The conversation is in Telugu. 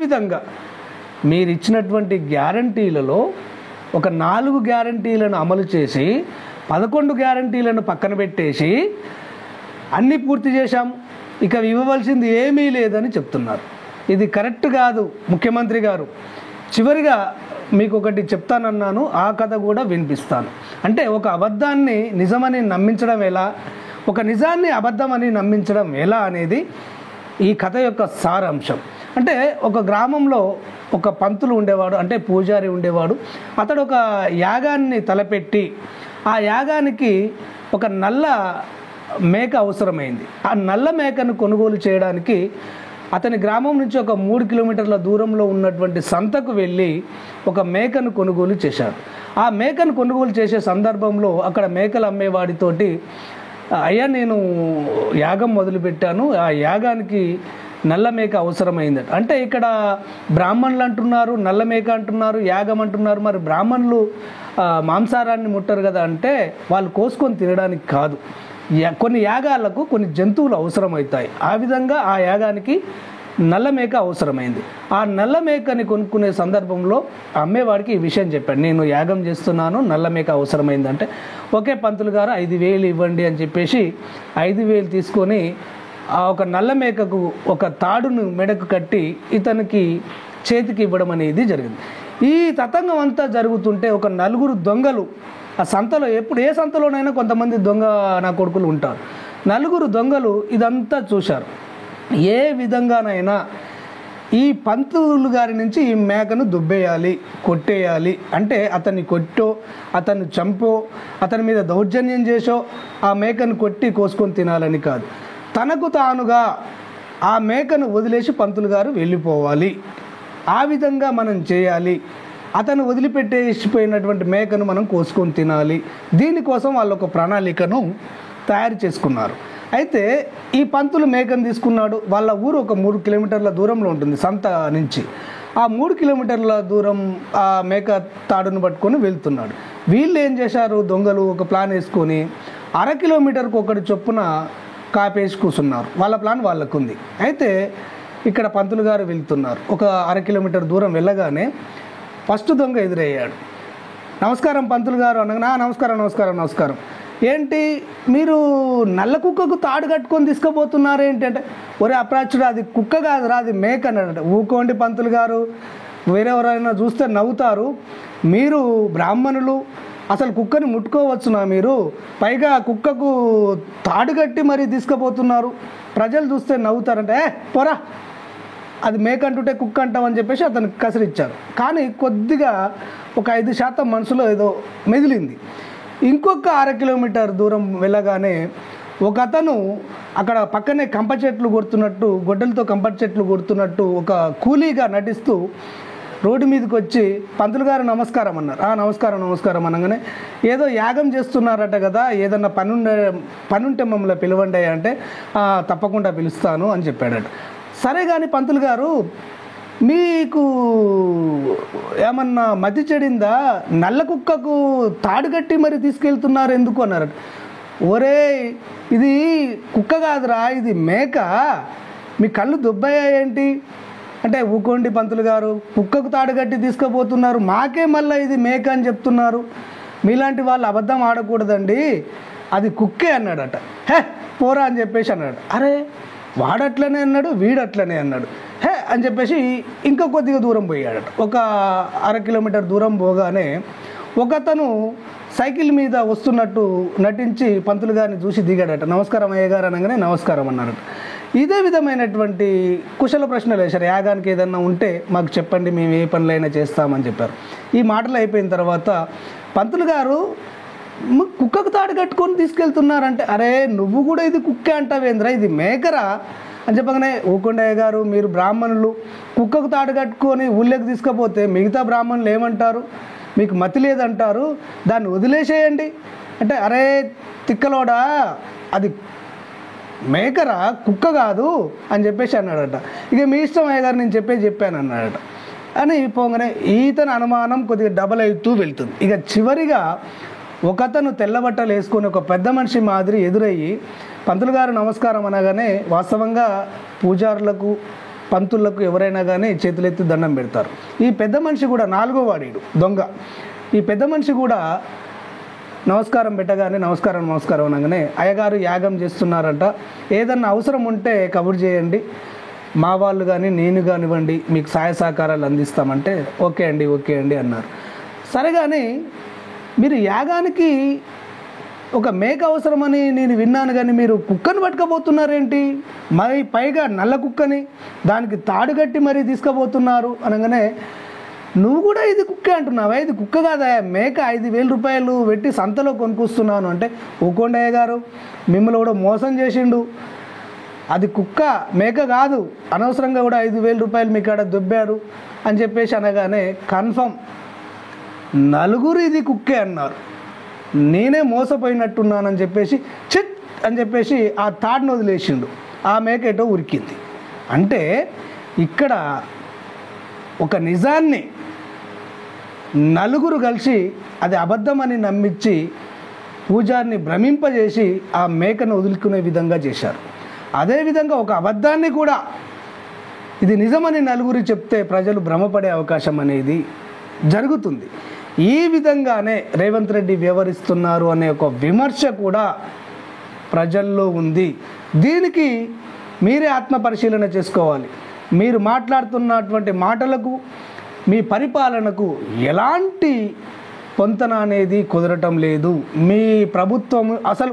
విధంగా మీరు ఇచ్చినటువంటి గ్యారంటీలలో ఒక 4 గ్యారంటీలను అమలు చేసి 11 గ్యారంటీలను పక్కన పెట్టేసి అన్నీ పూర్తి చేశాం, ఇక ఇవ్వవలసింది ఏమీ లేదని చెప్తున్నారు. ఇది కరెక్ట్ కాదు ముఖ్యమంత్రి గారు. చివరిగా మీకు ఒకటి చెప్తానన్నాను, ఆ కథ కూడా వినిపిస్తాను. అంటే ఒక అబద్ధాన్ని నిజమని నమ్మించడం ఎలా, ఒక నిజాన్ని అబద్ధమని నమ్మించడం ఎలా అనేది ఈ కథ యొక్క సారాంశం. అంటే ఒక గ్రామంలో ఒక పంతులు ఉండేవాడు, అంటే పూజారి ఉండేవాడు. అతడు ఒక యాగాన్ని తలపెట్టి ఆ యాగానికి ఒక నల్ల మేక అవసరమైంది. ఆ నల్ల మేకను కొనుగోలు చేయడానికి అతని గ్రామం నుంచి ఒక 3 కిలోమీటర్ల దూరంలో ఉన్నటువంటి సంతకు వెళ్ళి ఒక మేకను కొనుగోలు చేశాడు. ఆ మేకను కొనుగోలు చేసే సందర్భంలో అక్కడ మేకలు అమ్మేవాడితోటి, అయ్యా నేను యాగం మొదలుపెట్టాను, ఆ యాగానికి నల్ల మేక అవసరమైందట. అంటే ఇక్కడ బ్రాహ్మణులు అంటున్నారు, నల్ల మేక అంటున్నారు, యాగం అంటున్నారు. మరి బ్రాహ్మణులు మాంసాహారాన్ని ముట్టరు కదా అంటే వాళ్ళు కోసుకొని తినడానికి కాదు, కొన్ని యాగాలకు కొన్ని జంతువులు అవసరమవుతాయి. ఆ విధంగా ఆ యాగానికి నల్ల మేక అవసరమైంది. ఆ నల్ల మేకని కొనుక్కునే సందర్భంలో అమ్మేవాడికి ఈ విషయం చెప్పాడు, నేను యాగం చేస్తున్నాను, నల్ల మేక అవసరమైందంటే ఓకే పంతులు గారు 5,000 ఇవ్వండి అని చెప్పేసి 5,000 తీసుకొని ఆ ఒక నల్ల మేకకు ఒక తాడును మెడకు కట్టి ఇతనికి చేతికి ఇవ్వడం అనేది జరిగింది. ఈ తతంగం అంతా జరుగుతుంటే ఒక 4 దొంగలు ఆ సంతలో, ఎప్పుడు ఏ సంతలోనైనా కొంతమంది దొంగ నా కొడుకులు ఉంటారు, 4 దొంగలు ఇదంతా చూశారు. ఏ విధంగానైనా ఈ పంతులు గారి నుంచి ఈ మేకను దుబ్బేయాలి, కొట్టేయాలి, అంటే అతన్ని కొట్టో అతన్ని చంపో అతని మీద దౌర్జన్యం చేసో ఆ మేకను కొట్టి కోసుకొని తినాలని కాదు, తనకు తానుగా ఆ మేకను వదిలేసి పంతులు గారు వెళ్ళిపోవాలి, ఆ విధంగా మనం చేయాలి. అతను వదిలిపెట్టేసిపోయినటువంటి మేకను మనం కోసుకొని తినాలి. దీనికోసం వాళ్ళు ఒక ప్రణాళికను తయారు చేసుకున్నారు. అయితే ఈ పంతులు మేకను తీసుకున్నాడు. వాళ్ళ ఊరు ఒక 3 కిలోమీటర్ల దూరంలో ఉంటుంది సంత నుంచి. ఆ 3 కిలోమీటర్ల దూరం ఆ మేక తాడును పట్టుకొని వెళ్తున్నాడు. వీళ్ళు ఏం చేశారు, దొంగలు ఒక ప్లాన్ వేసుకొని 1/2 కిలోమీటర్కు ఒకటి చొప్పున కాపేసి కూర్చున్నారు. వాళ్ళ ప్లాన్ వాళ్ళకు ఉంది. అయితే ఇక్కడ పంతులు గారు వెళ్తున్నారు. ఒక 1/2 కిలోమీటర్ దూరం వెళ్ళగానే ఫస్ట్ దొంగ ఎదురయ్యాడు. నమస్కారం పంతులు గారు అనగా, నమస్కారం నమస్కారం నమస్కారం, ఏంటి మీరు నల్ల కుక్కకు తాడు కట్టుకొని తీసుకుపోతున్నారు ఏంటి అంటే, ఒరే అప్రాచుడు అది కుక్క కాదురా అది మేక అన్నాడు. ఊకోండి పంతులు గారు, వేరెవరైనా చూస్తే నవ్వుతారు, మీరు బ్రాహ్మణులు, అసలు కుక్కని ముట్టుకోవచ్చునా మీరు, పైగా కుక్కకు తాడు కట్టి మరీ తీసుకుపోతున్నారు, ప్రజలు చూస్తే నవ్వుతారంటే పోరా అది మేక అంటుంటే కుక్క అంటామని చెప్పేసి అతనికి కసిరిచ్చారు. కానీ కొద్దిగా ఒక 5% మనసులో ఏదో మెదిలింది. ఇంకొక 1/2 కిలోమీటర్ దూరం వెళ్ళగానే ఒక అతను అక్కడ పక్కనే కంప చెట్లు కొడుతున్నట్టు, గొడ్డలతో కంప చెట్లు కొడుతున్నట్టు ఒక కూలీగా నటిస్తూ రోడ్డు మీదకి వచ్చి పంతులు గారు నమస్కారం అన్నారు. నమస్కారం నమస్కారం అనగానే, ఏదో యాగం చేస్తున్నారట కదా, ఏదన్నా పనుంటే మమ్మల్ని పిలవండి అంటే తప్పకుండా పిలుస్తాను అని చెప్పాడట. సరే కానీ పంతులు గారు మీకు ఏమన్నా మతి చెడిందా, నల్ల కుక్కకు తాడు కట్టి మరి తీసుకెళ్తున్నారు ఎందుకు అన్నారట. ఒరే ఇది కుక్క కాదురా ఇది మేక, మీ కళ్ళు దుబ్బయ్యాయేంటి అంటే, ఊకోండి పంతులు గారు, కుక్కకు తాడు కట్టి తీసుకుపోతున్నారు, మాకే మళ్ళీ ఇది మేక అని చెప్తున్నారు, మీలాంటి వాళ్ళు అబద్ధం ఆడకూడదండి, అది కుక్కే అన్నాడట. పోరా అని చెప్పేసి అన్నాడు. అరే వాడట్లనే అన్నాడు, వీడట్లనే అన్నాడు, అని చెప్పేసి ఇంకా కొద్దిగా దూరం పోయాడట. ఒక 1/2 కిలోమీటర్ దూరం పోగానే ఒకతను సైకిల్ మీద వస్తున్నట్టు నటించి పంతులు గారిని చూసి దిగాడట. నమస్కారం అయ్య గారు అనగానే నమస్కారం అన్నాడట. ఇదే విధమైనటువంటి కుశల ప్రశ్నలు వేశారు. యాగానికి ఏదన్నా ఉంటే మాకు చెప్పండి, మేము ఏ పనులైనా చేస్తామని చెప్పారు. ఈ మాటలు అయిపోయిన తర్వాత పంతులు గారు కుక్కకు తాడు కట్టుకొని తీసుకెళ్తున్నారంటే, అరే నువ్వు కూడా ఇది కుక్కే అంటావేంద్రా, ఇది మేకరా అని చెప్పగానే, ఊకొండయ్య గారు మీరు బ్రాహ్మణులు, కుక్కకు తాడు కట్టుకొని ఊళ్ళోకి తీసుకుపోతే మిగతా బ్రాహ్మణులు ఏమంటారు, మీకు మతి లేదంటారు, దాన్ని వదిలేసేయండి అంటే, అరే తిక్కలోడా అది మేకరా కుక్క కాదు అని చెప్పేసి అన్నాడట. ఇక మీ ఇష్టం అయ్య గారు, నేను చెప్పాను అన్నాడట. అని పోగానే ఈతని అనుమానం కొద్దిగా డబల్ అవుతూ వెళ్తుంది. ఇక చివరిగా ఒకతను తెల్లబట్టలు వేసుకొని ఒక పెద్ద మనిషి మాదిరి ఎదురయ్యి పంతులు గారు నమస్కారం అనగానే, వాస్తవంగా పూజారులకు పంతులకు ఎవరైనా కానీ చేతులెత్తి దండం పెడతారు. ఈ పెద్ద మనిషి కూడా 4వ వాడీడు దొంగ. ఈ పెద్ద మనిషి కూడా నమస్కారం పెట్టగానే నమస్కారం అనగానే అయ్యగారు యాగం చేస్తున్నారంట, ఏదన్నా అవసరం ఉంటే కబురు చేయండి, మా వాళ్ళు కానీ నేను కానివ్వండి మీకు సహాయ సహకారాలు అందిస్తామంటే ఓకే అండి అన్నారు. సరే కానీ మీరు యాగానికి ఒక మేక అవసరమని నేను విన్నాను, కానీ మీరు కుక్కను పట్టుకపోతున్నారేంటి, మరి పైగా నల్ల కుక్కని దానికి తాడు కట్టి మరీ తీసుకుపోతున్నారు అనగానే నువ్వు కూడా ఇది కుక్కే అంటున్నావా, ఇది కుక్క కాదా, మేక 5,000 రూపాయలు పెట్టి సంతలో కొనుక్కొస్తున్నాను అంటే ఊకోండయ్య గారు మిమ్మల్ని కూడా మోసం చేసిండు, అది కుక్క మేక కాదు, అనవసరంగా కూడా 5,000 రూపాయలు మీ కాడ దొబ్బారు అని చెప్పేసి అనగానే కన్ఫర్మ్ నలుగురు ఇది కుక్కే అన్నారు. నేనే మోసపోయినట్టున్నానని చెప్పేసి చిట్ అని చెప్పేసి ఆ తాడును వదిలేసిండు, ఆ మేక ఎటో ఉరికింది. అంటే ఇక్కడ ఒక నిజాన్ని నలుగురు కలిసి అది అబద్ధమని నమ్మించి పూజారిని భ్రమింపజేసి ఆ మేకను వదులుకునే విధంగా చేశారు. అదేవిధంగా ఒక అబద్ధాన్ని కూడా ఇది నిజమని నలుగురు చెప్తే ప్రజలు భ్రమపడే అవకాశం అనేది జరుగుతుంది. ఈ విధంగానే రేవంత్ రెడ్డి వ్యవహరిస్తున్నారు అనే ఒక విమర్శ కూడా ప్రజల్లో ఉంది. దీనికి మీరే ఆత్మపరిశీలన చేసుకోవాలి. మీరు మాట్లాడుతున్నటువంటి మాటలకు మీ పరిపాలనకు ఎలాంటి పొంతన అనేది కుదరటం లేదు. మీ ప్రభుత్వం అసలు